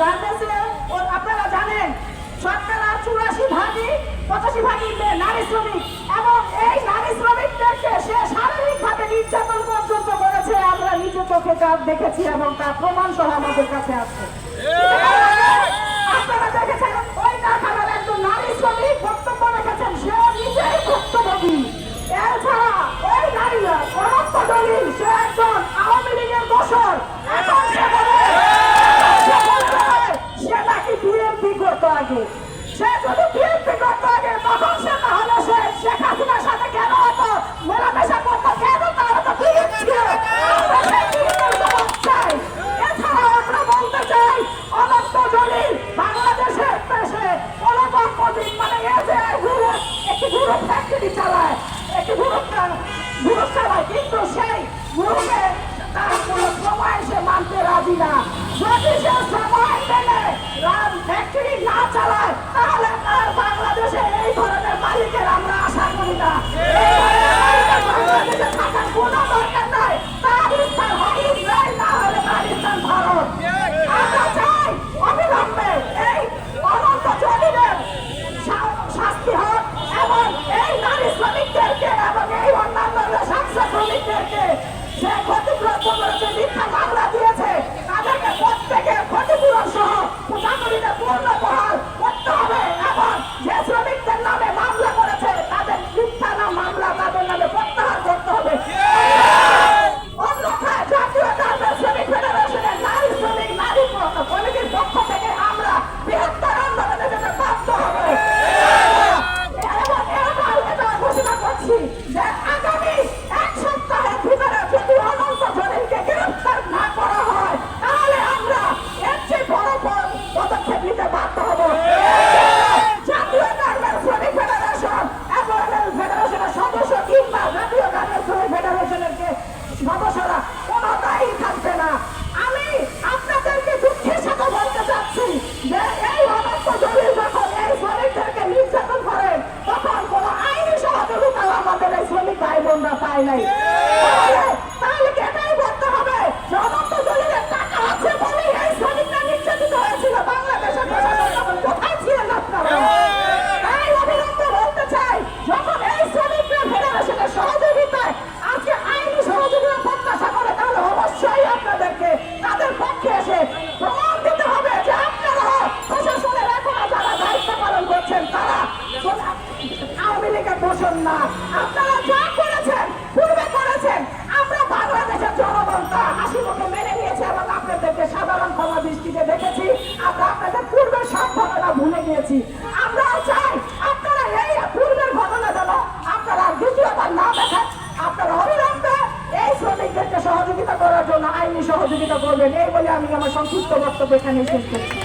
গার্মেন্টসে আপনারা জানেন শতকরা 85% নারী শ্রমিক, এবং এই নারী শ্রমিকদেরকে সে শারীরিকভাবে নির্যাতন পর্যন্ত করেছে। আমরা নিজে চোখে দেখেছি এবং তার প্রমাণ সহ আমাদের কাছে আছে। আপনারা দেখেছেন ওই ঢাকার একজন নারী শ্রমিক বক্তব্য রেখেছেন, সে নিজেই ভুক্তভোগী। এছাড়া ওই নারীরা অনন্ত দলিল, সে একজন আওয়ামী লীগের দোসর। এখন সে নাকি বিএনপি করতো আগে। সে যদি বিএনপি করতো আগে তখন সে তাহলে সে শেখ হাসিনার সাথে কেন হতো মেলামেশা করতো, কেন তার তো বিএনপি। এছাড়া আমরা বলতে চাই অনন্ত দলিল বাংলাদেশের দেশে মানে একটি গ্রুপ ফ্যাক্টরি চালায়, একটি গ্রুপ চালায়, কিন্তু সেই গ্রুপে তার কোনো সময় সে মানতে রাজি না। যদি সে সময় মেনে ফ্যাক্টরি না চালায় তাহলে তার বাংলাদেশে এই ধরনের মালিকের আমরা আশা করি না। বাংলাদেশে থাকার কোনো দরকার নাই, তার স্থান হয় ইসরায়েল, না হলে তার স্থান ভারত। আমরা চাই অবিলম্বে এই অনন্ত জলিলের শাস্তি হোক এবং এই নারী শ্রমিকদেরকে এবং এই অন্যান্য সংসদ শ্রমিকদেরকে সে ক্ষতিগ্রস্ত করেছে, মিথ্যা মামলা দিয়েছে, তাদেরকে প্রত্যেকে ক্ষতিপূরণ সহ চাকরিতে পূর্ণ বহাল করতে হবে এবং যে শ্রমিকদের নামে মামলা করেছে তাদের মিথ্যা মামলা তাদের নামে প্রত্যাহার করতে হবে। অন্যথায় জাতীয় গার্মেন্টস শ্রমিক ফেডারেশনের নারী শ্রমিক নারী কমিটির পক্ষ থেকে আমরা বৃহত্তর আন্দোলনে যেতে বাধ্য হবে এবং এটা ঘোষণা করছি যে আগামী এক সপ্তাহের ভিতরে যদি অনন্ত জলিলকে গ্রেফতার না করা হয় তাহলে আমরা এর চেয়ে বড় পদক্ষেপ নিতে বাধ্য হব। জাতীয় গার্মেন্টস শ্রমিক ফেডারেশন ফেডারেশনের সদস্য কিংবা জাতীয় গার্মেন্টস শ্রমিক ফেডারেশনের সদস্যরা কোনো দায়ী থাকবে না। আমি আপনাদেরকে দুঃখের সাথে বলতে চাচ্ছি যে এই অনন্ত জলিল যখন এই শ্রমিকদেরকে নির্যাতন করেন তখন কোনো আইনি সহযোগিতা আমাদের এই শ্রমিক ভাই বোনরা পায় নাই। তাহলে এটাই বলতে হবে যে অনন্ত জলিলের টাকা আছে বলেই এই শ্রমিকরা নির্যাতিত হয়েছিল। বাংলাদেশের প্রশাসন তখন কোথায় ছিলেন আপনারা? তাই অবিলম্বে বলতে চাই যখন এই শ্রমিকরা ফেডারেশনের সহযোগিতায় আজকে আইনি সহযোগিতা প্রত্যাশা করে তাহলে অবশ্যই আপনাদেরকে তাদের পক্ষে এসে প্রমাণ দিতে হবে যে আপনারা প্রশাসনের এখনো যারা দায়িত্ব পালন করছেন তারা আওয়ামী লীগের দোষর না। আপনারা যা করেছেন পূর্বে করেছেন, আমরা বাংলাদেশের জনগণ তা হাসি মুখে মেনে নিয়েছে এবং আপনাদেরকে সাধারণ ক্ষমা দৃষ্টিতে দেখেছি। আমরা আপনাদের পূর্বের সব ঘটনা ভুলে গিয়েছি। আমরাও চাই আপনারা এই পূর্বের ঘটনা যেন আপনারা দ্বিতীয়বার না দেখেন। আপনারা অবিলম্বে এই শ্রমিকদেরকে সহযোগিতা করার জন্য আইনি সহযোগিতা করবেন, এই বলে আমি আমার সংক্ষিপ্ত বক্তব্য এখানে শেষ করছি।